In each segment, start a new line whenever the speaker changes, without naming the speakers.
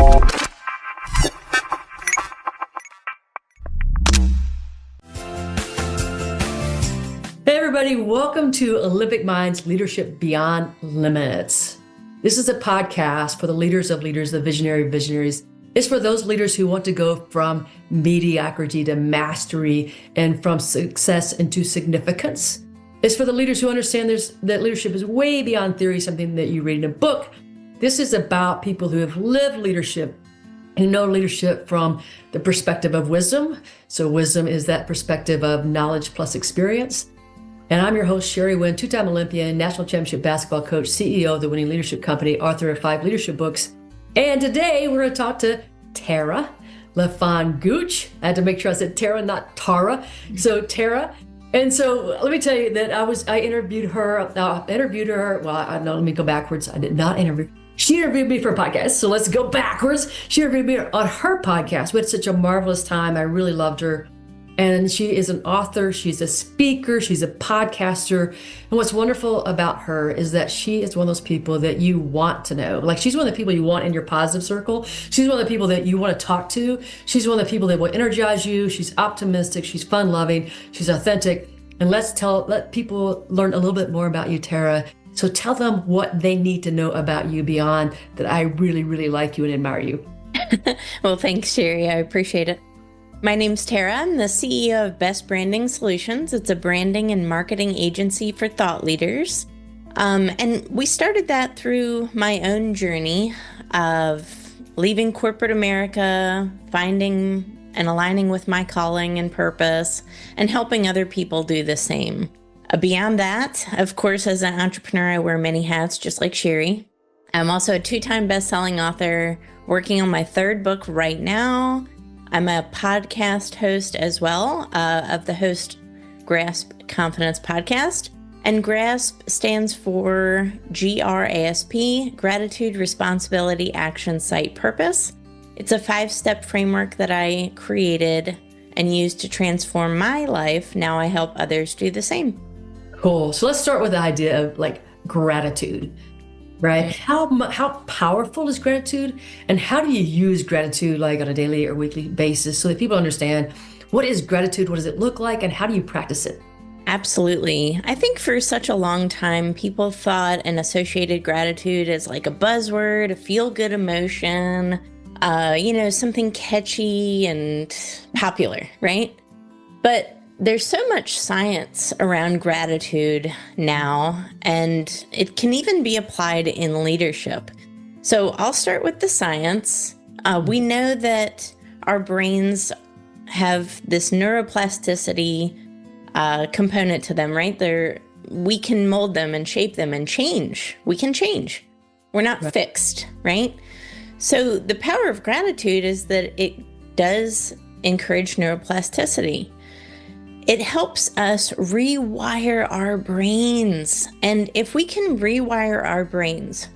Hey everybody, welcome to Olympic Minds Leadership Beyond Limits. This is a podcast for the leaders of leaders, the visionary of visionaries. It's for those leaders who want to go from mediocrity to mastery and from success into significance. It's for the leaders who understand that leadership is way beyond theory, something that you read in a book. This is about people who have lived leadership, who know leadership from the perspective of wisdom. So wisdom is that perspective of knowledge plus experience. And I'm your host, Sherry Wynn, two-time Olympian, national championship basketball coach, CEO of the Winning Leadership Company, author of 5 leadership books. And today we're going to talk to Tara LaFon Gooch. I had to make sure I said Tara, not Tara. So Tara. And so let me tell you that I interviewed her. Let me go backwards. I did not interview. She interviewed me for a podcast. So let's go backwards. She interviewed me on her podcast. We had such a marvelous time. I really loved her. And she is an author, she's a speaker, she's a podcaster. And what's wonderful about her is that she is one of those people that you want to know. Like, she's one of the people you want in your positive circle. She's one of the people that you want to talk to. She's one of the people that will energize you. She's optimistic, she's fun-loving, she's authentic. And let people learn a little bit more about you, Tara. So tell them what they need to know about you beyond that I really, really like you and admire you.
Well, thanks, Sherry. I appreciate it. My name's Tara. I'm the CEO of Best Branding Solutions. It's a branding and marketing agency for thought leaders. And we started that through my own journey of leaving corporate America, finding and aligning with my calling and purpose, and helping other people do the same. Beyond that, of course, as an entrepreneur, I wear many hats, just like Sherry. I'm also a 2-time best-selling author, working on my 3rd book right now. I'm a podcast host as well, of the Host Grasp Confidence podcast. And GRASP stands for GRASP, Gratitude, Responsibility, Action, Site, Purpose. It's a 5-step framework that I created and used to transform my life. Now I help others do the same.
Cool. So let's start with the idea of gratitude. Right? How powerful is gratitude, and how do you use gratitude on a daily or weekly basis so that people understand what is gratitude, what does it look like, and how do you practice it?
Absolutely. I think for such a long time, people thought and associated gratitude as like a buzzword, a feel-good emotion, something catchy and popular, right? But there's so much science around gratitude now, and it can even be applied in leadership. So I'll start with the science. We know that our brains have this neuroplasticity component to them, right? We can mold them and shape them and change. We can change. We're not fixed, right? So the power of gratitude is that it does encourage neuroplasticity. It helps us rewire our brains. And if we can rewire our brains,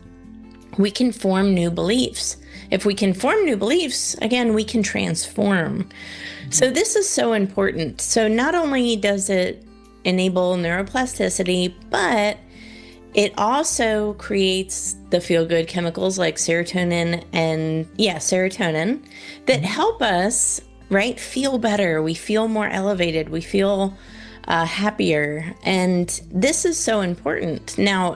we can form new beliefs. If we can form new beliefs, again, we can transform. So this is so important. So not only does it enable neuroplasticity, but it also creates the feel-good chemicals like serotonin that help us feel better. We feel more elevated. We feel happier. And this is so important. Now,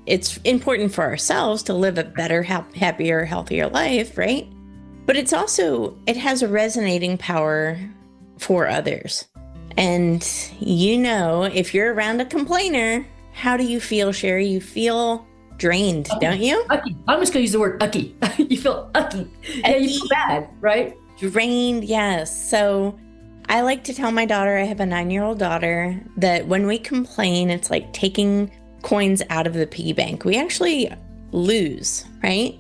it's important for ourselves to live a better, happier, healthier life, right? But it has a resonating power for others. And if you're around a complainer, how do you feel, Sherry? You feel drained, don't you?
Ucky. I'm just going to use the word ucky. You feel ucky. Yeah, you feel bad, right?
Drained, yes. So I like to tell my daughter, I have a 9-year-old daughter, that when we complain, it's like taking coins out of the piggy bank. We actually lose, right?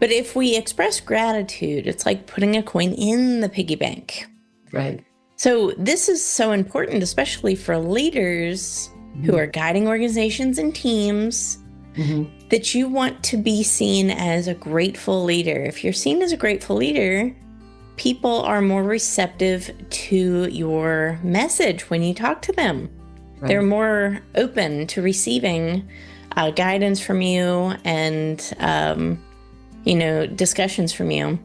But if we express gratitude, it's like putting a coin in the piggy bank.
Right.
So this is so important, especially for leaders who are guiding organizations and teams, that you want to be seen as a grateful leader. If you're seen as a grateful leader, people are more receptive to your message when you talk to them. Right. They're more open to receiving guidance from you and discussions from you.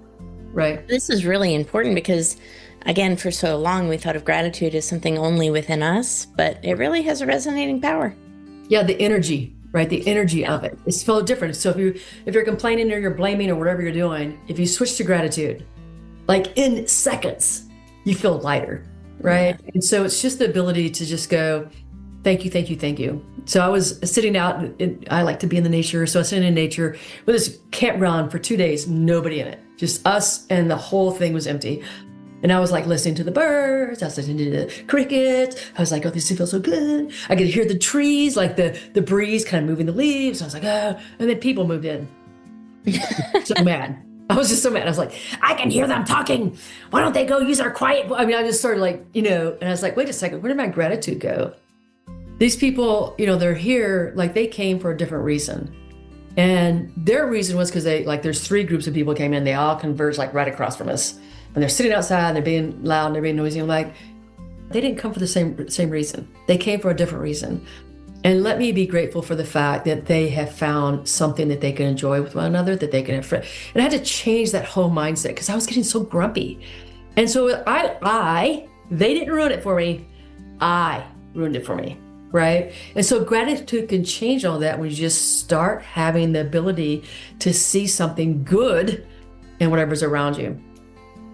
Right.
This is really important because, again, for so long, we thought of gratitude as something only within us, but it really has a resonating power.
Yeah, the energy, right? The energy of it. It's so different. So if you're complaining or you're blaming or whatever you're doing, if you switch to gratitude, like in seconds, you feel lighter, right? Yeah. And so it's just the ability to just go, thank you, thank you, thank you. So I was sitting out, I like to be in the nature. So I was sitting in nature with this campground for 2 days, nobody in it, just us, and the whole thing was empty. And I was like listening to the birds, I was listening to the crickets. I was like, oh, this feels so good. I could hear the trees, like the breeze kind of moving the leaves. I was like, oh, and then people moved in. So mad. I was just so mad. I was like, I can hear them talking. Why don't they go use our quiet? I mean, I just started like, and I was like, wait a second, where did my gratitude go? These people, they're here, like they came for a different reason. And their reason was because there's 3 groups of people came in, they all converged like right across from us. And they're sitting outside, and they're being loud, and they're being noisy. I'm like, they didn't come for the same reason. They came for a different reason. And let me be grateful for the fact that they have found something that they can enjoy with one another, that they can have friends. And I had to change that whole mindset because I was getting so grumpy. And so they didn't ruin it for me. I ruined it for me, right? And so gratitude can change all that when you just start having the ability to see something good in whatever's around you.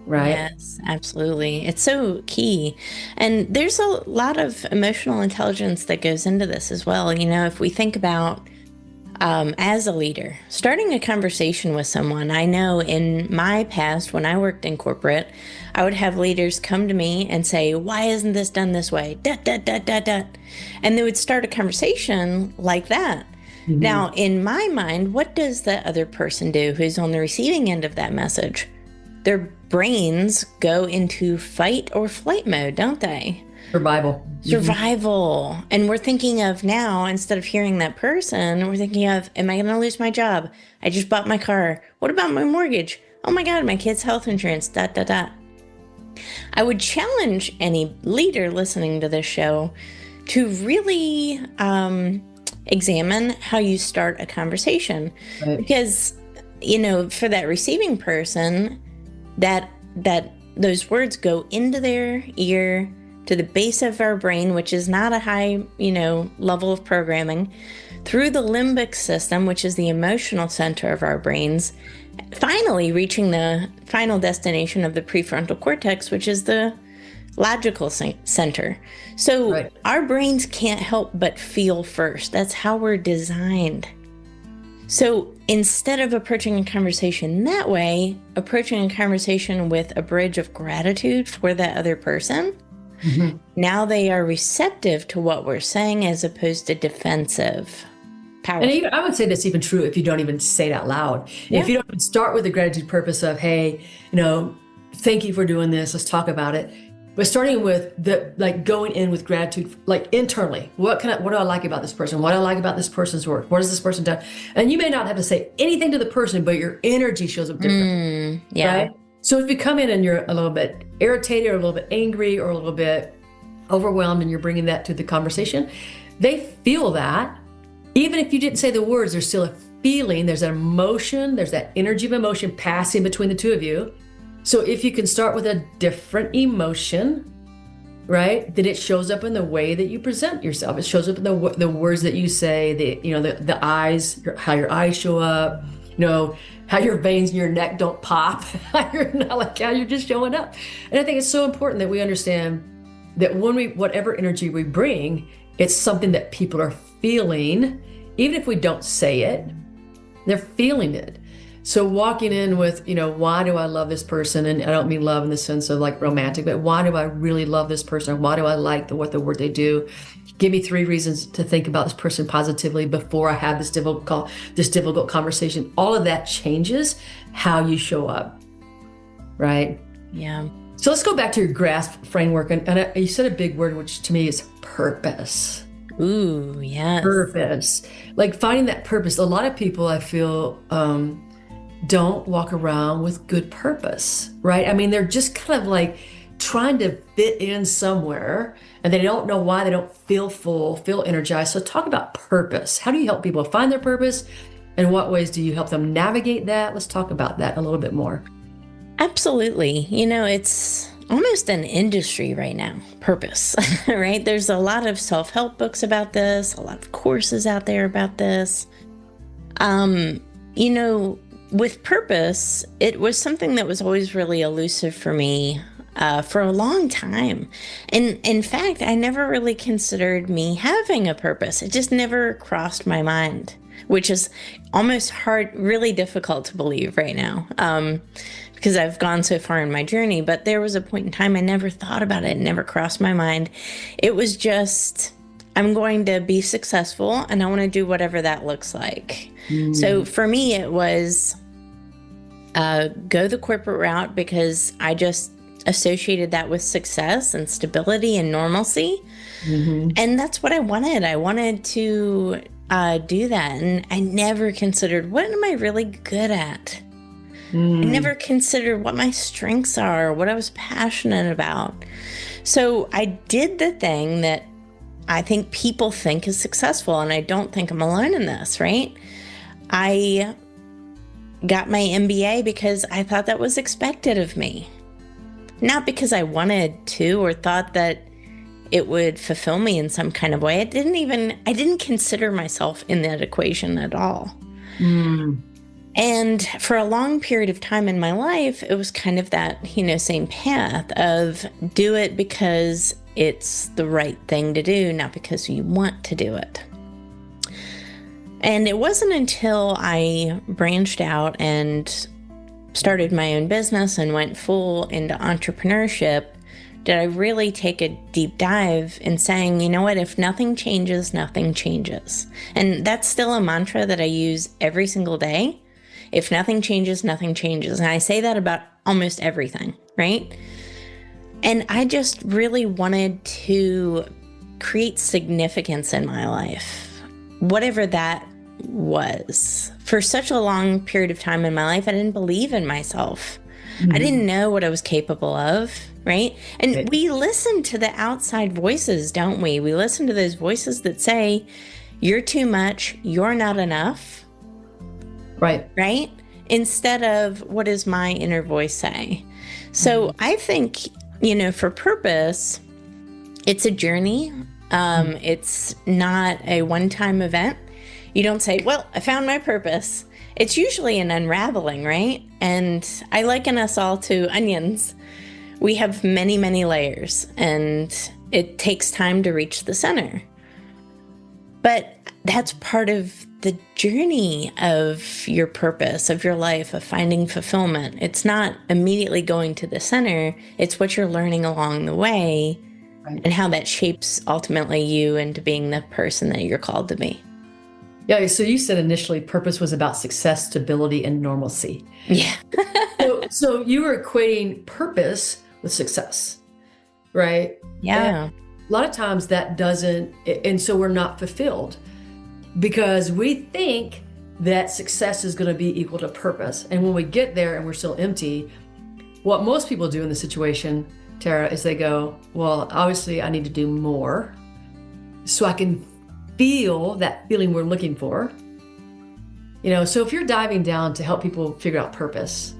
Right?
Yes, absolutely. It's so key. And there's a lot of emotional intelligence that goes into this as well. If we think about as a leader, starting a conversation with someone, I know in my past, when I worked in corporate, I would have leaders come to me and say, why isn't this done this way? And they would start a conversation like that. Mm-hmm. Now, in my mind, what does the other person do who's on the receiving end of that message? Their brains go into fight or flight mode, don't they?
Survival.
Mm-hmm. And we're thinking of now, instead of hearing that person, we're thinking of, am I going to lose my job? I just bought my car. What about my mortgage? Oh my God, my kid's health insurance, ... I would challenge any leader listening to this show to really examine how you start a conversation. Right. Because, for that receiving person, that those words go into their ear, to the base of our brain, which is not a high, level of programming, through the limbic system, which is the emotional center of our brains, finally reaching the final destination of the prefrontal cortex, which is the logical center. So right. Our brains can't help but feel first. That's how we're designed. So instead of approaching a conversation that way, approaching a conversation with a bridge of gratitude for that other person, mm-hmm. Now they are receptive to what we're saying as opposed to defensive. Powerful. And
I would say that's even true if you don't even say it out loud. Yeah. If you don't even start with the gratitude purpose of, hey, thank you for doing this, let's talk about it. But starting with going in with gratitude, internally, what do I like about this person? What do I like about this person's work? What has this person done? And you may not have to say anything to the person, but your energy shows up different.
Yeah.
Right? So if you come in and you're a little bit irritated or a little bit angry or a little bit overwhelmed and you're bringing that to the conversation, they feel that. Even if you didn't say the words, there's still a feeling, there's an emotion, there's that energy of emotion passing between the two of you. So if you can start with a different emotion, right, then it shows up in the way that you present yourself. It shows up in the words that you say, the eyes, how your eyes show up, how your veins in your neck don't pop, how you're just showing up. And I think it's so important that we understand that whatever energy we bring, it's something that people are feeling, even if we don't say it, they're feeling it. So walking in with, why do I love this person? And I don't mean love in the sense of romantic, but why do I really love this person? Why do I like what the work they do? Give me 3 reasons to think about this person positively before I have this difficult conversation. All of that changes how you show up, right?
Yeah.
So let's go back to your GRASP framework. And you said a big word, which to me is purpose.
Ooh, yes.
Purpose. Finding that purpose. A lot of people, I feel, don't walk around with good purpose, right? I mean, they're just kind of trying to fit in somewhere and they don't know why. They don't feel full, feel energized. So talk about purpose. How do you help people find their purpose In what ways do you help them navigate that? Let's talk about that a little bit more.
Absolutely. It's almost an industry right now, purpose, right? There's a lot of self-help books about this, a lot of courses out there about this. With purpose, it was something that was always really elusive for me for a long time. And in fact, I never really considered me having a purpose. It just never crossed my mind, which is almost really difficult to believe right now. Because I've gone so far in my journey, but there was a point in time I never thought about it, never crossed my mind. It was just, I'm going to be successful and I want to do whatever that looks like. So for me, it was go the corporate route because I just associated that with success and stability and normalcy. And that's what I wanted. I wanted to do that. And I never considered, what am I really good at? I never considered what my strengths are, what I was passionate about. So I did the thing that I think people think is successful, and I don't think I'm alone in this, right? I got my MBA because I thought that was expected of me. Not because I wanted to or thought that it would fulfill me in some kind of way. I didn't consider myself in that equation at all. And for a long period of time in my life, it was kind of that, same path of do it because it's the right thing to do, not because you want to do it. And it wasn't until I branched out and started my own business and went full into entrepreneurship did I really take a deep dive in saying, you know what, if nothing changes, nothing changes. And that's still a mantra that I use every single day. If nothing changes, nothing changes. And I say that about almost everything, right? And I just really wanted to create significance in my life, whatever that was. For such a long period of time in my life, I didn't believe in myself. I didn't know what I was capable of, right? And we listen to the outside voices, don't we? We listen to those voices that say, you're too much, you're not enough. Right? Instead of what does my inner voice say? So I think, for purpose, it's a journey. It's not a one-time event. You don't say, well, I found my purpose. It's usually an unraveling, right? And I liken us all to onions. We have many, many layers, and it takes time to reach the center. But that's part of the journey of your purpose, of your life, of finding fulfillment. It's not immediately going to the center. It's what you're learning along the way and how that shapes ultimately you into being the person that you're called to be.
Yeah, so you said initially purpose was about success, stability, and normalcy.
Yeah.
so you were equating purpose with success, right?
Yeah.
And a lot of times that doesn't, and so we're not fulfilled because we think that success is going to be equal to purpose. And when we get there and we're still empty, what most people do in the situation, Tara, is they go, well, obviously I need to do more so I can feel that feeling we're looking for. So if you're diving down to help people figure out purpose,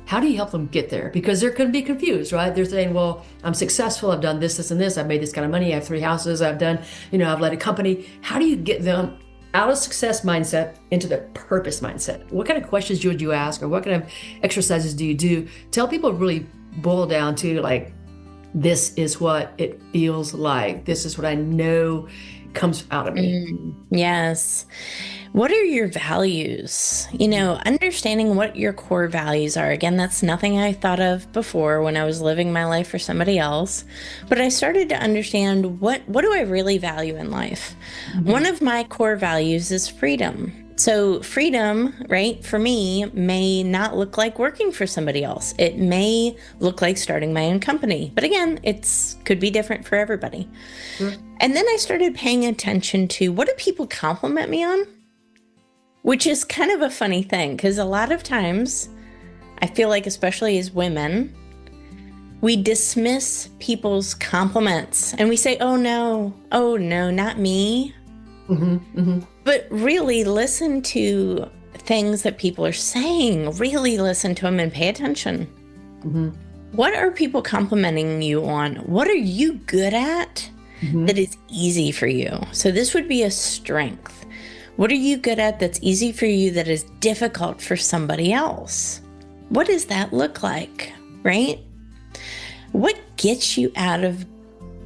how do you help them get there? Because they're going to be confused, right? They're saying, well, I'm successful. I've done this, this, and this. I've made this kind of money. I have 3 houses. I've done, I've led a company. How do you get them out of success mindset into the purpose mindset? What kind of questions would you ask, or what kind of exercises do you do to help people really boil down to like, this is what it feels like. This is what I know comes out of me.
Yes. What are your values? Understanding what your core values are. Again, that's nothing I thought of before when I was living my life for somebody else. But I started to understand what do I really value in life? One of my core values is freedom. So freedom, right, for me, may not look like working for somebody else. It may look like starting my own company. But again, could be different for everybody. Sure. And then I started paying attention to what do people compliment me on? Which is kind of a funny thing, because a lot of times, I feel like, especially as women, we dismiss people's compliments and we say, oh no, not me. But really listen to things that people are saying, really listen to them and pay attention.
Mm-hmm.
What are people complimenting you on? What are you good at that is easy for you? So this would be a strength. What are you good at that's easy for you that is difficult for somebody else? What does that look like, right? What gets you out of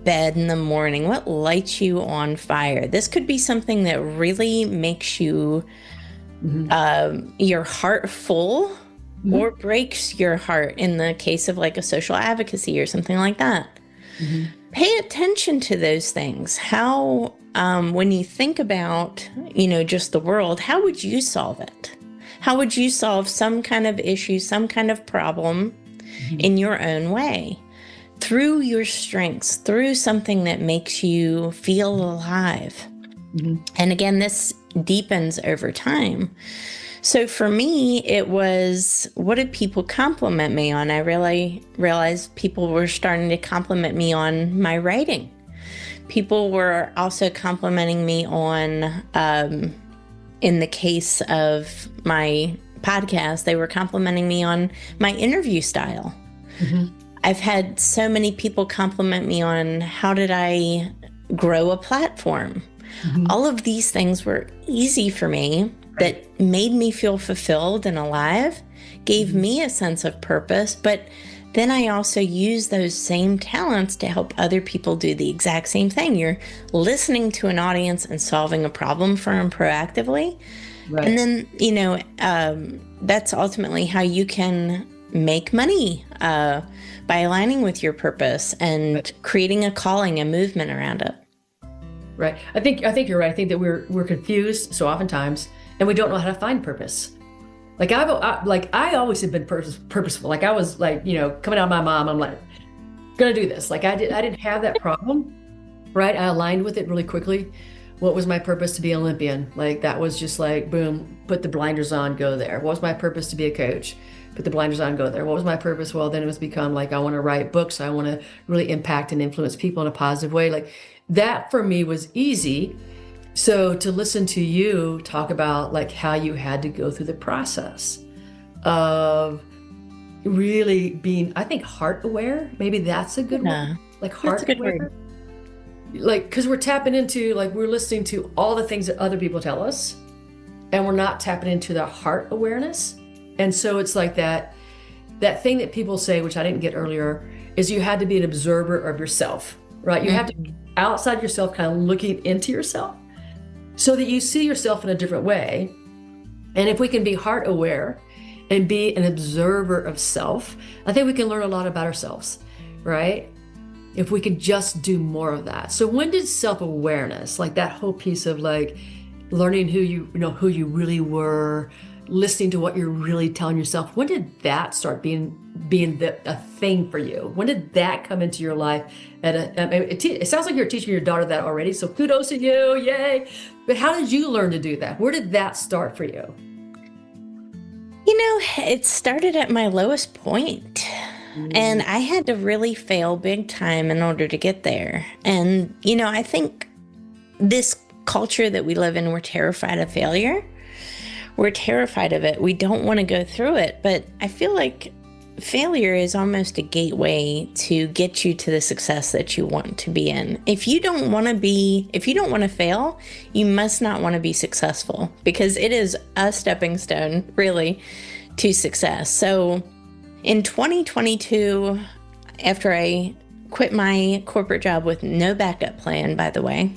bed in the morning? What lights you on fire? This could be something that really makes you your heart full or breaks your heart in the case of like a social advocacy or something like that. Pay attention to those things. How, when you think about, just the world, how would you solve it? How would you solve some kind of issue, some kind of problem in your own way? Through your strengths, through something that makes you feel alive. And again, this deepens over time. So for me, it was, what did people compliment me on? I really realized people were starting to compliment me on my writing. People were also complimenting me on, in the case of my podcast, they were complimenting me on my interview style. I've had so many people compliment me on how did I grow a platform. All of these things were easy for me that made me feel fulfilled and alive, gave me a sense of purpose, but then I also use those same talents to help other people do the exact same thing. You're listening to an audience and solving a problem for them proactively. And then, that's ultimately how you can make money by aligning with your purpose and creating a calling, a movement around it.
Right. I think you're right. I think that we're confused so oftentimes, and we don't know how to find purpose. Like I always have been purposeful. Like I was like, coming out of my mom, I'm like, gonna do this. Like I didn't have that problem, right? I aligned with it really quickly. What was my purpose? To be an Olympian. Like that was just like, boom, put the blinders on, go there. What was my purpose? To be a coach. Put the blinders on, go there. What was my purpose? Well, then it was become like, I want to write books. I want to really impact and influence people in a positive way. Like that for me was easy. So to listen to you talk about like how you had to go through the process of really being, I think, heart aware. Maybe that's a good one. Like heart aware. Like, because we're tapping into, like, we're listening to all the things that other people tell us, and we're not tapping into the heart awareness. And so it's like that thing that people say, which I didn't get earlier, is you had to be an observer of yourself, right? You have to be outside yourself, kind of looking into yourself so that you see yourself in a different way. And if we can be heart aware and be an observer of self, I think we can learn a lot about ourselves, right? If we could just do more of that. So when did self-awareness, like that whole piece of like learning who you really were, listening to what you're really telling yourself, when did that start being a thing for you? When did that come into your life? It sounds like you're teaching your daughter that already, so kudos to you, yay. But how did you learn to do that? Where did that start for you?
It started at my lowest point. And I had to really fail big time in order to get there. And, I think this culture that we live in, we're terrified of failure. We're terrified of it. We don't want to go through it. But I feel like failure is almost a gateway to get you to the success that you want to be in. If you don't want to fail, you must not want to be successful, because it is a stepping stone, really, to success. So in 2022, after I quit my corporate job with no backup plan, by the way,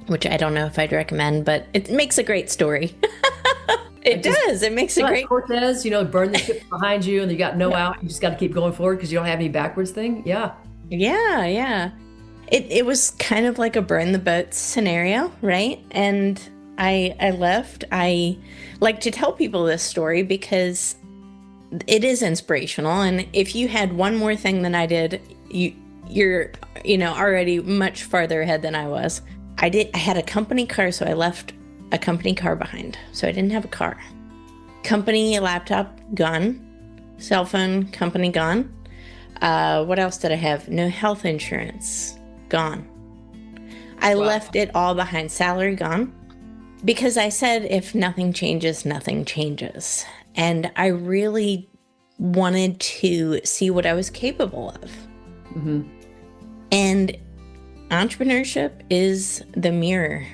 which I don't know if I'd recommend, but it makes a great story. It does. It makes a great...
Cortez, burn the ship behind you and you got no out. You just got to keep going forward because you don't have any backwards thing. Yeah.
Yeah. It was kind of like a burn the boats scenario, right? And I left. I like to tell people this story because it is inspirational. And if you had one more thing than I did, you're already much farther ahead than I was. I had a company car, so I left a company car behind. So I didn't have a car. Company laptop gone. Cell phone company gone. What else did I have? No health insurance gone. I left it all behind. Salary gone. Because I said, if nothing changes, nothing changes. And I really wanted to see what I was capable of.
Mm-hmm.
And entrepreneurship is the mirror.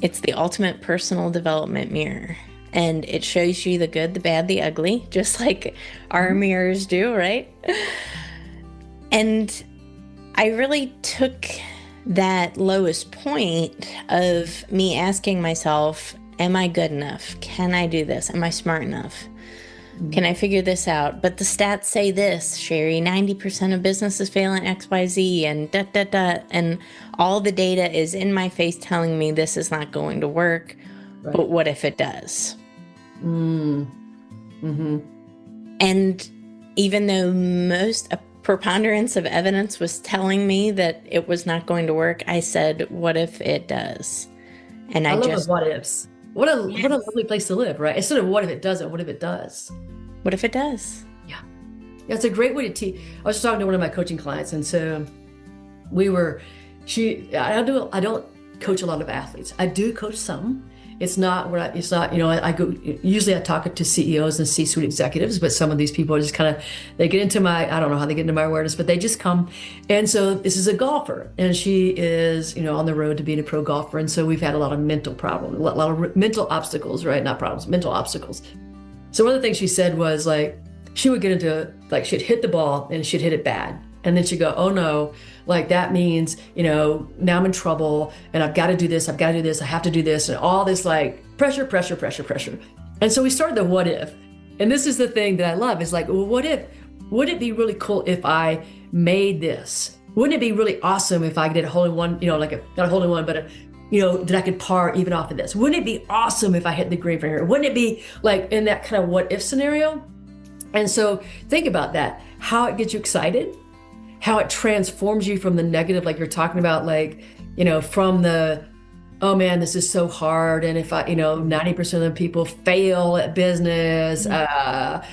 It's the ultimate personal development mirror. And it shows you the good, the bad, the ugly, just like our mirrors do, right? And I really took that lowest point of me asking myself, am I good enough? Can I do this? Am I smart enough? Can I figure this out? But the stats say this, Sherry, 90% of businesses fail in XYZ and and all the data is in my face telling me this is not going to work. Right. But what if it does?
Mm-hmm.
And even though a preponderance of evidence was telling me that it was not going to work, I said, what if it does? And I
love
just
the what ifs. What a lovely place to live, right? Instead of what if it doesn't, what if it does?
What if it does?
Yeah, it's a great way to teach. I was talking to one of my coaching clients, and so I don't coach a lot of athletes. I do coach some. It's not, I go, usually I talk to CEOs and C-suite executives, but some of these people are just they get into I don't know how they get into my awareness, but they just come. And so this is a golfer, and she is, on the road to being a pro golfer. And so we've had a lot of mental problems, a lot of mental obstacles, right? Not problems, mental obstacles. So one of the things she said was she would get into, she'd hit the ball and she'd hit it bad. And then she'd go, oh no, that means, now I'm in trouble and I've got to do this, I have to do this, and all this pressure. And so we started the what if. And this is the thing that I love is what if? Would it be really cool if I made this? Wouldn't it be really awesome if I did a hole in one, not a hole in one, but that I could par even off of this? Wouldn't it be awesome if I hit the green from here? Wouldn't it be in that kind of what if scenario? And so think about that, how it gets you excited, how it transforms you from the negative, like you're talking about, from the, oh man, this is so hard. And if 90% of the people fail at business, but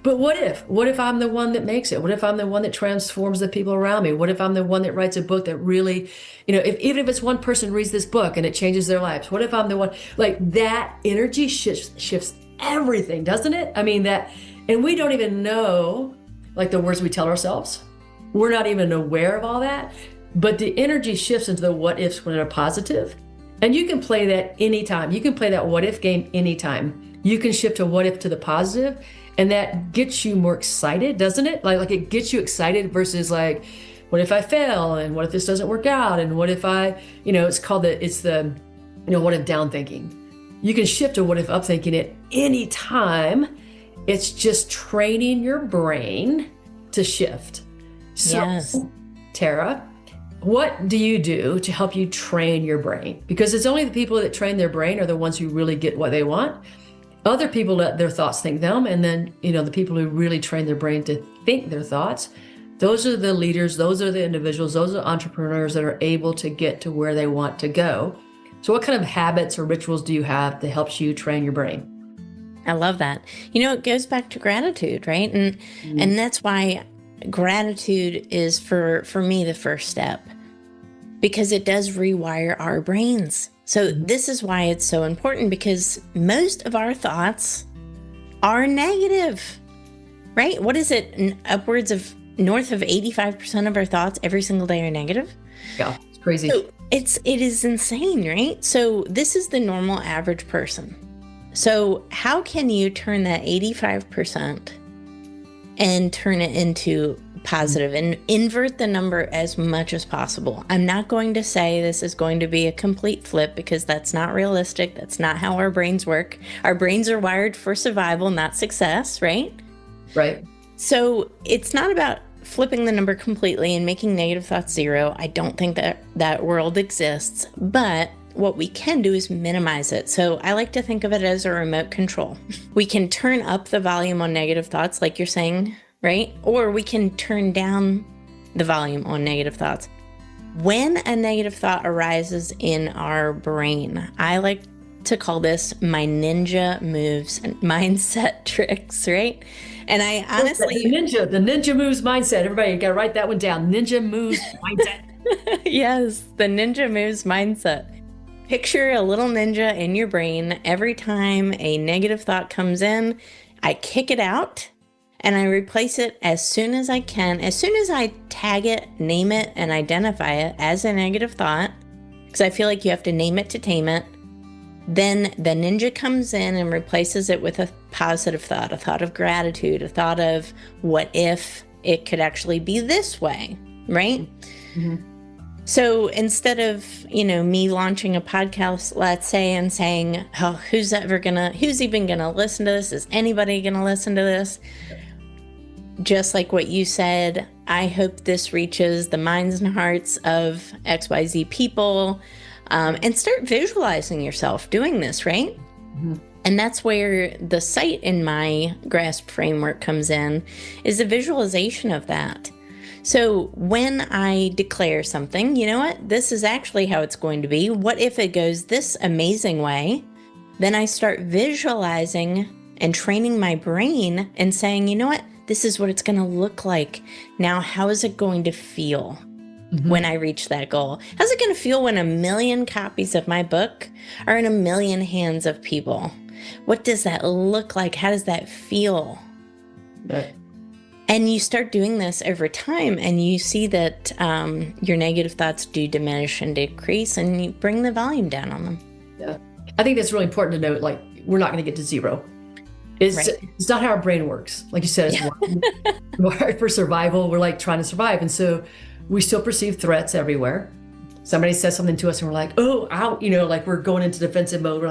what if I'm the one that makes it? What if I'm the one that transforms the people around me? What if I'm the one that writes a book that really, even if it's one person reads this book and it changes their lives, what if I'm the one, that energy shifts everything, doesn't it? And we don't even know, the words we tell ourselves. We're not even aware of all that, but the energy shifts into the what ifs when they're positive. And you can play that anytime. You can play that what if game anytime. You can shift a what if to the positive, and that gets you more excited, doesn't it? Like it gets you excited versus what if I fail, and what if this doesn't work out, and what if I, it's the what if down thinking. You can shift to what if up thinking at any time. It's just training your brain to shift. So, yes. Tara, what do you do to help you train your brain? Because it's only the people that train their brain are the ones who really get what they want. Other people let their thoughts think them. And then, the people who really train their brain to think their thoughts, those are the leaders, those are the individuals, those are entrepreneurs that are able to get to where they want to go. So what kind of habits or rituals do you have that helps you train your brain?
I love that. It goes back to gratitude, right? And that's why gratitude is for me the first step, because it does rewire our brains. So this is why it's so important, because most of our thoughts are negative, right? What is it? Upwards of north of 85% of our thoughts every single day are negative.
Yeah, it's crazy.
So it is insane, right? So this is the normal average person. So how can you turn that 85% and turn it into positive and invert the number as much as possible? I'm not going to say this is going to be a complete flip, because that's not realistic. That's not how our brains work. Our brains are wired for survival, not success, right?
Right.
So it's not about flipping the number completely and making negative thoughts zero. I don't think that world exists, but what we can do is minimize it. So I like to think of it as a remote control. We can turn up the volume on negative thoughts, like you're saying, right? Or we can turn down the volume on negative thoughts. When a negative thought arises in our brain, I like to call this my ninja moves and mindset tricks, right? And I honestly...
The ninja moves mindset. Everybody, you gotta write that one down. Ninja moves mindset.
Yes, the ninja moves mindset. Picture a little ninja in your brain. Every time a negative thought comes in, I kick it out and I replace it as soon as I can. As soon as I tag it, name it, and identify it as a negative thought, because I feel like you have to name it to tame it, then the ninja comes in and replaces it with a positive thought, a thought of gratitude, a thought of what if it could actually be this way, right? Mm-hmm. So instead of, me launching a podcast, let's say, and saying, oh, who's even gonna listen to this? Is anybody gonna listen to this? Just like what you said, I hope this reaches the minds and hearts of XYZ people, and start visualizing yourself doing this, right? Mm-hmm. And that's where the sight in my GRASP framework comes in, is the visualization of that. So when I declare something, you know what, this is actually how it's going to be. What if it goes this amazing way? Then I start visualizing and training my brain and saying, you know what, this is what it's going to look like. Now, how is it going to feel when I reach that goal? How's it going to feel when 1 million copies of my book are in 1 million hands of people? What does that look like? How does that feel?
Right.
And you start doing this over time, and you see that your negative thoughts do diminish and decrease, and you bring the volume down on them.
Yeah. I think that's really important to note. Like, we're not going to get to zero. It's not how our brain works. Like you said, it's wired for survival. We're like trying to survive. And so we still perceive threats everywhere. Somebody says something to us and we're like, oh, ow, like we're going into defensive mode. We're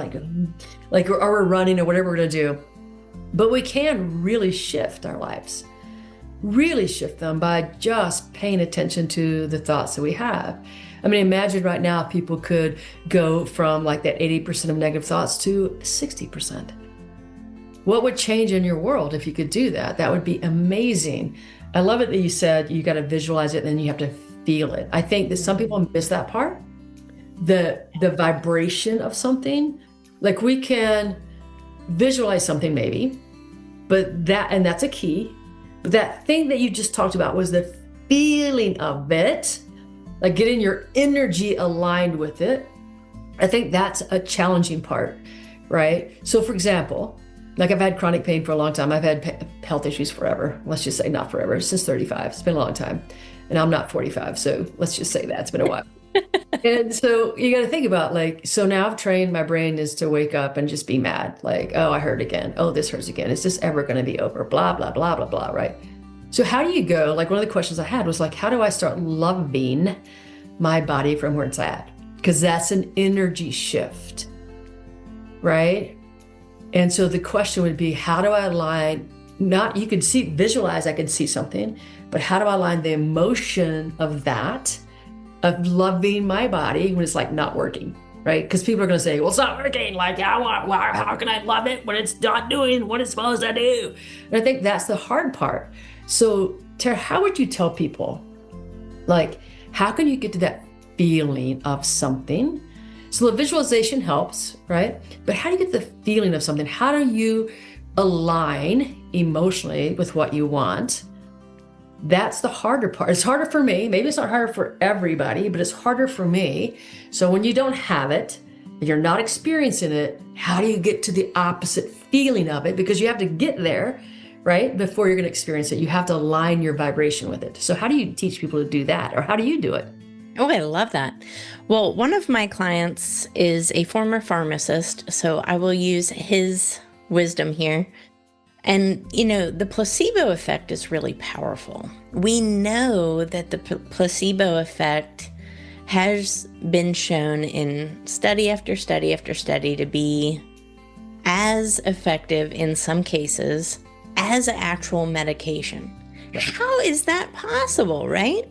like, or we're running or whatever we're going to do. But we can really shift our lives, really shift them by just paying attention to the thoughts that we have. I mean, imagine right now people could go from like that 80% of negative thoughts to 60%. What would change in your world if you could do that? That would be amazing. I love it that you said you got to visualize it and then you have to feel it. I think that some people miss that part. The vibration of something. Like, we can visualize something maybe, but that's a key. But that thing that you just talked about was the feeling of it, like getting your energy aligned with it. I think that's a challenging part, right? So for example, like, I've had chronic pain for a long time. I've had health issues forever. Let's just say not forever, since 35. It's been a long time. And I'm not 45. So let's just say that it's been a while. And so you got to think about, like, so now I've trained my brain is to wake up and just be mad. Like, oh, I hurt again. Oh, this hurts again. Is this ever going to be over? Blah, blah, blah, blah, blah, right? So how do you go? Like, one of the questions I had was like, how do I start loving my body from where it's at? Because that's an energy shift, right? And so the question would be, how do I align, you could visualize, I could see something, but how do I align the emotion of that, of loving my body when it's like not working, right? Because people are going to say, well, it's not working. Like, how can I love it when it's not doing what it's supposed to do? And I think that's the hard part. So Tara, how would you tell people, like, how can you get to that feeling of something? So the visualization helps, right? But how do you get the feeling of something? How do you align emotionally with what you want? That's the harder part. It's harder for me. Maybe it's not harder for everybody, but it's harder for me. So when you don't have it, you're not experiencing it, how do you get to the opposite feeling of it? Because you have to get there, right? Before you're going to experience it, you have to align your vibration with it. So how do you teach people to do that? Or how do you do it?
Oh, I love that. Well, one of my clients is a former pharmacist, so I will use his wisdom here. And, the placebo effect is really powerful. We know that the placebo effect has been shown in study after study after study to be as effective in some cases as actual medication. How is that possible, right?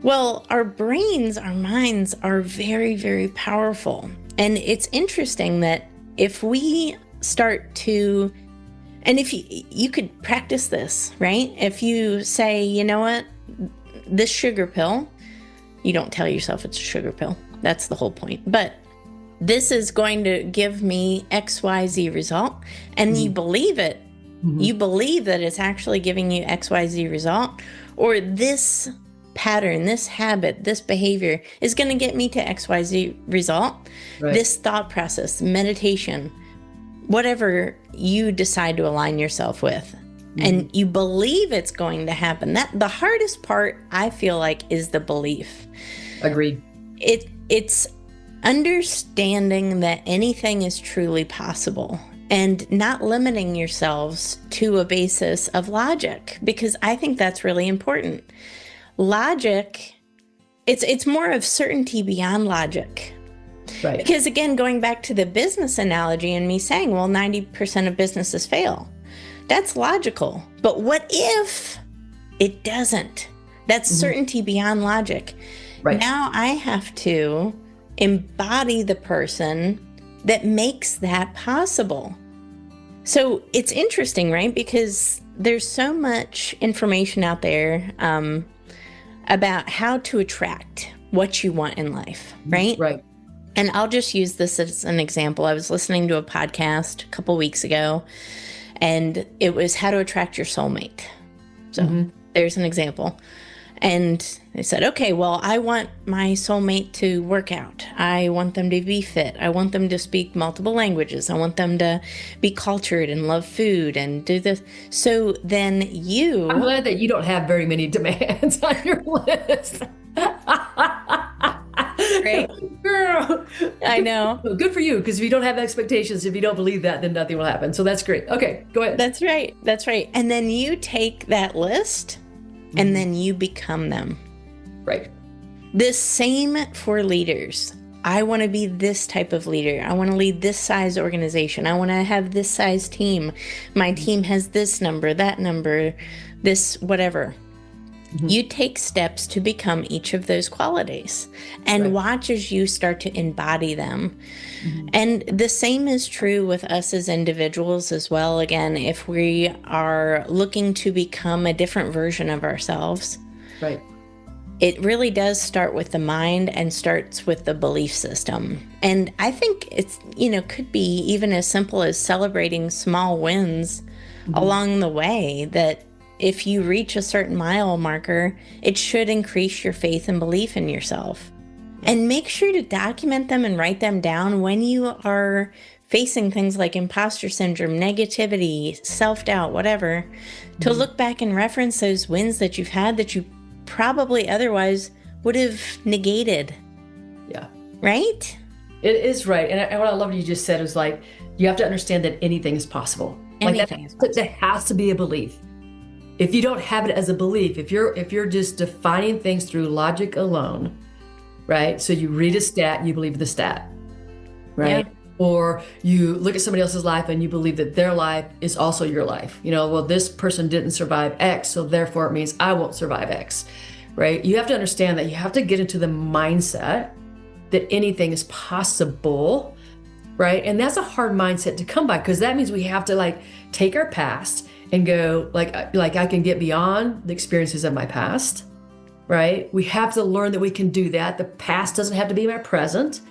Well, our brains, our minds are very, very powerful. And it's interesting that if we start to, and if you could practice this, right? If you say, you know what, this sugar pill, you don't tell yourself it's a sugar pill. That's the whole point. But this is going to give me XYZ result. And you believe it. You believe that it's actually giving you XYZ result. Or this pattern, this habit, this behavior is going to get me to XYZ result. Right. This thought process, meditation, whatever you decide to align yourself with, and you believe it's going to happen. That the hardest part, I feel like, is the belief.
Agreed.
It's understanding that anything is truly possible and not limiting yourselves to a basis of logic, because I think that's really important. Logic, it's more of certainty beyond logic. Right. Because again, going back to the business analogy and me saying, well, 90% of businesses fail. That's logical. But what if it doesn't? That's certainty beyond logic. Right. Now I have to embody the person that makes that possible. So it's interesting, right? Because there's so much information out there about how to attract what you want in life, right?
Right.
And I'll just use this as an example. I was listening to a podcast a couple weeks ago, and it was how to attract your soulmate. So there's an example. And they said, okay, well, I want my soulmate to work out. I want them to be fit. I want them to speak multiple languages. I want them to be cultured and love food and do this. So then I'm
glad that you don't have very many demands on your list.
Right.
Girl.
I know.
Well, good for you, because if you don't have expectations, if you don't believe that, then nothing will happen. So that's great. Okay, go ahead.
That's right. That's right. And then you take that list and then you become them.
Right.
This same for leaders. I want to be this type of leader. I want to lead this size organization. I want to have this size team. My team has this number, that number, this whatever. You take steps to become each of those qualities and watch as you start to embody them. And the same is true with us as individuals as well. Again, if we are looking to become a different version of ourselves, it really does start with the mind and starts with the belief system. And I think it's, could be even as simple as celebrating small wins along the way, that if you reach a certain mile marker, it should increase your faith and belief in yourself. And make sure to document them and write them down when you are facing things like imposter syndrome, negativity, self-doubt, whatever, to look back and reference those wins that you've had that you probably otherwise would have negated.
Yeah.
Right?
It is right. And what I love you just said is like, you have to understand that anything is possible.
Anything is possible.
There has to be a belief. If you don't have it as a belief, if you're just defining things through logic alone, right? So you read a stat, you believe the stat, right? Yeah. Or you look at somebody else's life and you believe that their life is also your life. Well, this person didn't survive X, so therefore it means I won't survive X, right? You have to understand that you have to get into the mindset that anything is possible, right? And that's a hard mindset to come by, because that means we have to take our past and go like I can get beyond the experiences of my past, right? We have to learn that we can do that. The past doesn't have to be my present.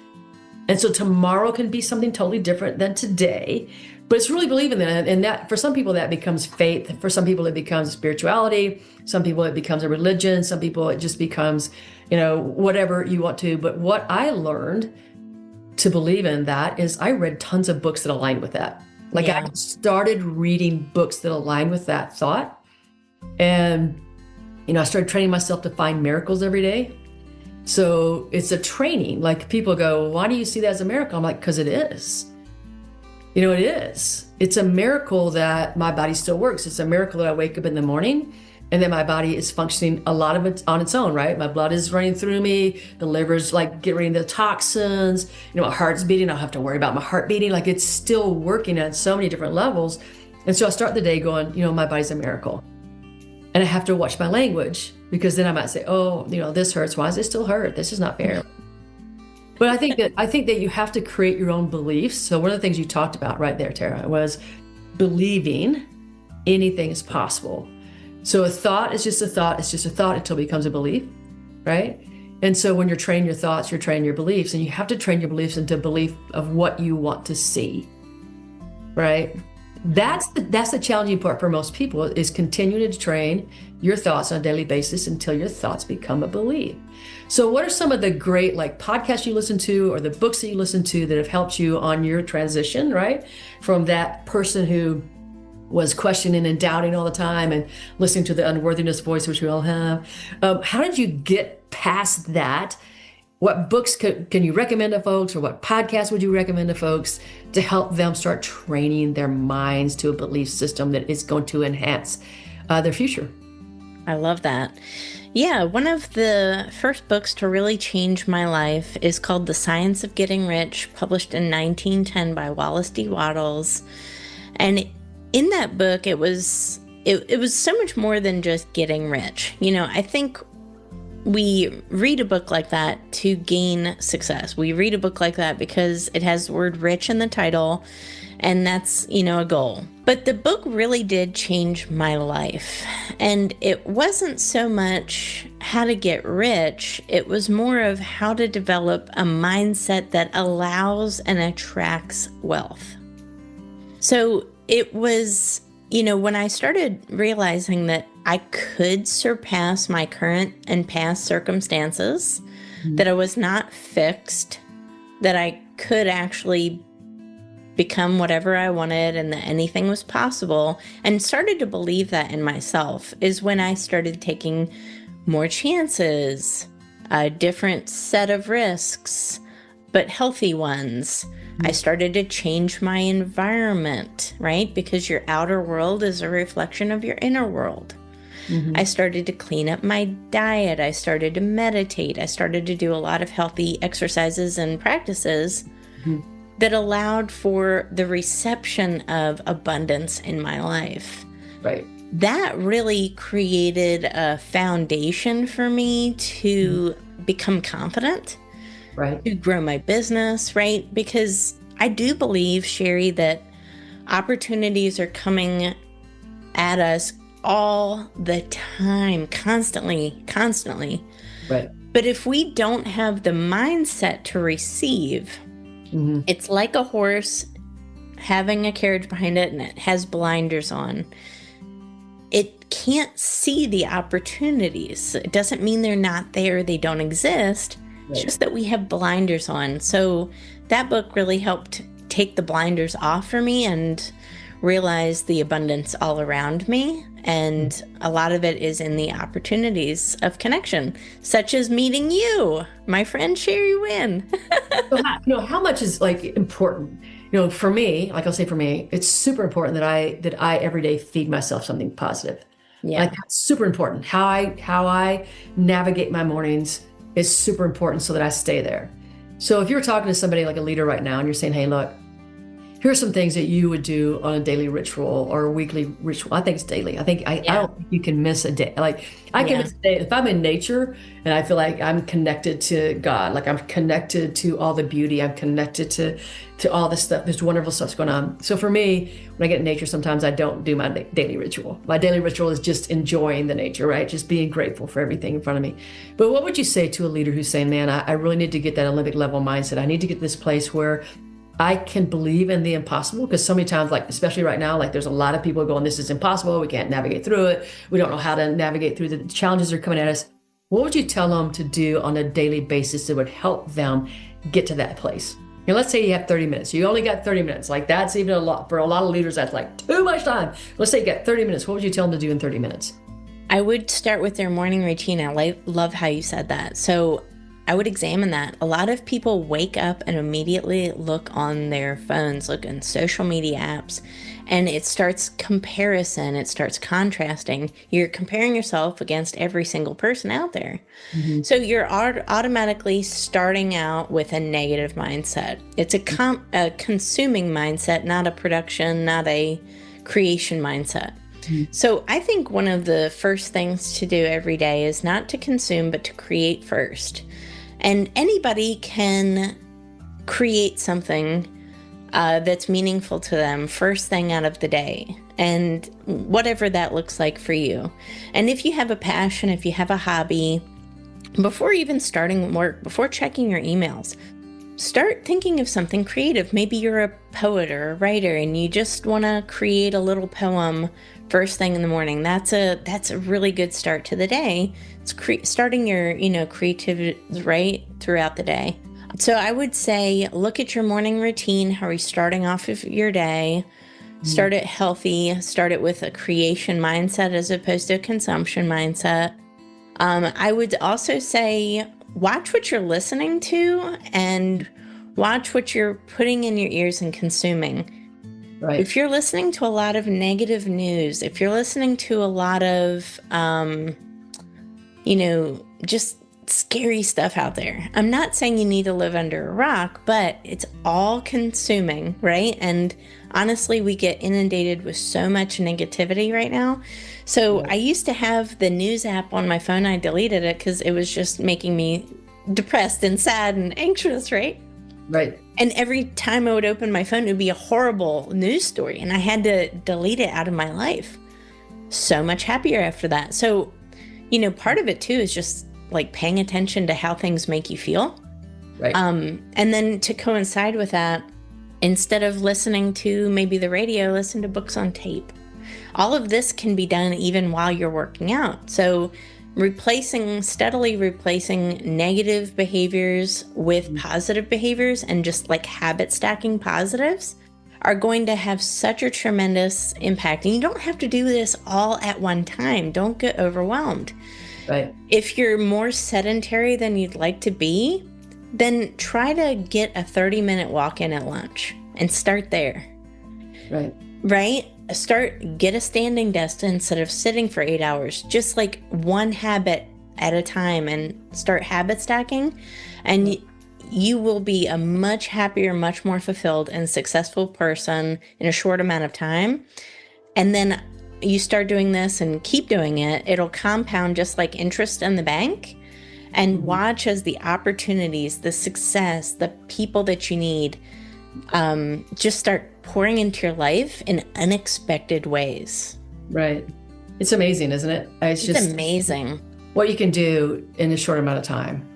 And so tomorrow can be something totally different than today. But it's really believing that. And that for some people that becomes faith. For some people it becomes spirituality. Some people it becomes a religion. Some people it just becomes, whatever you want to. But what I learned to believe in that is I read tons of books that aligned with that. I started reading books that align with that thought. And, I started training myself to find miracles every day. So it's a training. People go, why do you see that as a miracle? I'm like, because it is. It is. It's a miracle that my body still works. It's a miracle that I wake up in the morning and then my body is functioning a lot of it on its own, right? My blood is running through me. The liver's getting rid of the toxins. My heart's beating. I don't have to worry about my heart beating. It's still working at so many different levels. And so I start the day going, my body's a miracle. And I have to watch my language, because then I might say, oh, this hurts. Why does it still hurt? This is not fair. But I think that you have to create your own beliefs. So one of the things you talked about right there, Tara, was believing anything is possible. So a thought is just a thought. It's just a thought until it becomes a belief, right? And so when you're training your thoughts, you're training your beliefs, and you have to train your beliefs into belief of what you want to see, right? That's the challenging part for most people, is continuing to train your thoughts on a daily basis until your thoughts become a belief. So what are some of the great podcasts you listen to or the books that you listen to that have helped you on your transition, right? From that person who was questioning and doubting all the time and listening to the unworthiness voice, which we all have. How did you get past that? What books can you recommend to folks, or what podcasts would you recommend to folks to help them start training their minds to a belief system that is going to enhance their future?
I love that. Yeah, one of the first books to really change my life is called The Science of Getting Rich, published in 1910 by Wallace D. Wattles. And in that book, it was so much more than just getting rich. I think we read a book like that to gain success. We read a book like that because it has the word rich in the title, and that's, a goal. But the book really did change my life. And it wasn't so much how to get rich, it was more of how to develop a mindset that allows and attracts wealth. So it was, when I started realizing that I could surpass my current and past circumstances, that I was not fixed, that I could actually become whatever I wanted and that anything was possible, and started to believe that in myself, is when I started taking more chances, a different set of risks, but healthy ones. I started to change my environment, right? Because your outer world is a reflection of your inner world. I started to clean up my diet. I started to meditate. I started to do a lot of healthy exercises and practices that allowed for the reception of abundance in my life.
Right.
That really created a foundation for me to become confident,
right,
to grow my business, right? Because I do believe, Sherry, that opportunities are coming at us all the time, constantly.
Right.
But if we don't have the mindset to receive, it's like a horse having a carriage behind it and it has blinders on. It can't see the opportunities. It doesn't mean they're not there, they don't exist. Right. It's just that we have blinders on. So that book really helped take the blinders off for me and realize the abundance all around me. And a lot of it is in the opportunities of connection, such as meeting you, my friend Sherry Wynn.
How much is important? For me, I'll say for me, it's super important that I every day feed myself something positive.
Yeah.
That's super important. How I navigate my mornings is super important so that I stay there. So if you're talking to somebody like a leader right now and you're saying, hey, look, here are some things that you would do on a daily ritual or a weekly ritual. I think it's daily. I don't think you can miss a day. I can miss a day. If I'm in nature and I feel like I'm connected to God, I'm connected to all the beauty, I'm connected to all this stuff. There's wonderful stuff going on. So for me, when I get in nature, sometimes I don't do my daily ritual. My daily ritual is just enjoying the nature, right? Just being grateful for everything in front of me. But what would you say to a leader who's saying, man, I really need to get that Olympic level mindset. I need to get to this place where I can believe in the impossible, because so many times, especially right now, there's a lot of people going, this is impossible. We can't navigate through it. We don't know how to navigate through the challenges that are coming at us. What would you tell them to do on a daily basis that would help them get to that place? Let's say you have 30 minutes. You only got 30 minutes. That's even a lot. For a lot of leaders, that's too much time. Let's say you got 30 minutes. What would you tell them to do in 30 minutes?
I would start with their morning routine. I love how you said that. So I would examine that. A lot of people wake up and immediately look on their phones, look in social media apps, and it starts comparison. It starts contrasting. You're comparing yourself against every single person out there. So you're automatically starting out with a negative mindset. It's a consuming mindset, not a production, not a creation mindset. So I think one of the first things to do every day is not to consume, but to create first. And anybody can create something that's meaningful to them first thing out of the day, and whatever that looks like for you. And if you have a passion, if you have a hobby, before even starting work, before checking your emails, start thinking of something creative. Maybe you're a poet or a writer and you just want to create a little poem first thing in the morning, that's a really good start to the day. It's starting your, creativity right throughout the day. So I would say, look at your morning routine. How are you starting off of your day? Start it healthy. Start it with a creation mindset as opposed to a consumption mindset. I would also say, watch what you're listening to and watch what you're putting in your ears and consuming.
Right.
If you're listening to a lot of negative news, if you're listening to a lot of, just scary stuff out there, I'm not saying you need to live under a rock, but it's all consuming, right? And honestly, we get inundated with so much negativity right now. So I used to have the news app on my phone. I deleted it because it was just making me depressed and sad and anxious, right?
Right.
And every time I would open my phone, it would be a horrible news story. And I had to delete it out of my life. So much happier after that. So, part of it too is just like paying attention to how things make you feel.
Right.
And then to coincide with that, instead of listening to maybe the radio, listen to books on tape. All of this can be done even while you're working out. So steadily replacing negative behaviors with positive behaviors and just like habit stacking positives are going to have such a tremendous impact. And you don't have to do this all at one time. Don't get overwhelmed.
Right.
If you're more sedentary than you'd like to be, then try to get a 30-minute walk in at lunch and start there.
Right.
Right? Get a standing desk instead of sitting for 8 hours, just like one habit at a time, and start habit stacking. And you will be a much happier, much more fulfilled and successful person in a short amount of time. And then you start doing this and keep doing it, it'll compound just like interest in the bank. And watch as the opportunities, the success, the people that you need just start pouring into your life in unexpected ways.
Right. It's amazing, isn't it? It's just
amazing
what you can do in a short amount of time.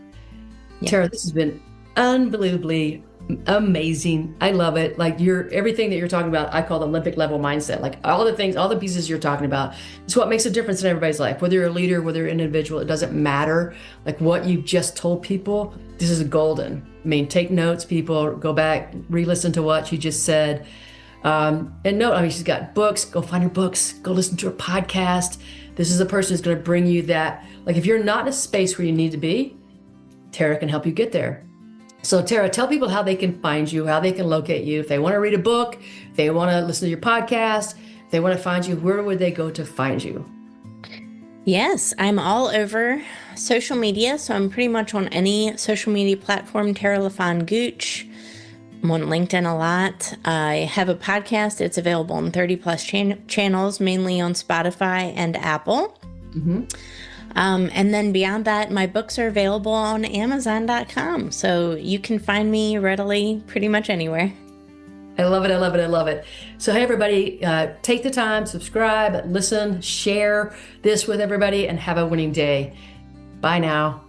Yeah. Tara, this has been unbelievably amazing. I love it. Like everything that you're talking about, I call the Olympic level mindset. Like all the pieces you're talking about, it's what makes a difference in everybody's life. Whether you're a leader, whether you're an individual, it doesn't matter. Like what you just told people, this is golden. I mean, take notes, people. Go back, re-listen to what she just said. And note, she's got books. Go find her books. Go listen to her podcast. This is a person who's going to bring you that. Like if you're not in a space where you need to be, Tara can help you get there. So Tara, tell people how they can find you, how they can locate you. If they want to read a book, if they want to listen to your podcast, if they want to find you, where would they go to find you?
Yes, I'm all over social media. So I'm pretty much on any social media platform, Tara LaFon Gooch. I'm on LinkedIn a lot. I have a podcast. It's available on 30 plus channels, mainly on Spotify and Apple. Mm-hmm. And then beyond that, my books are available on Amazon.com. So you can find me readily pretty much anywhere.
I love it. I love it. I love it. So, hey, everybody, take the time, subscribe, listen, share this with everybody, and have a winning day. Bye now.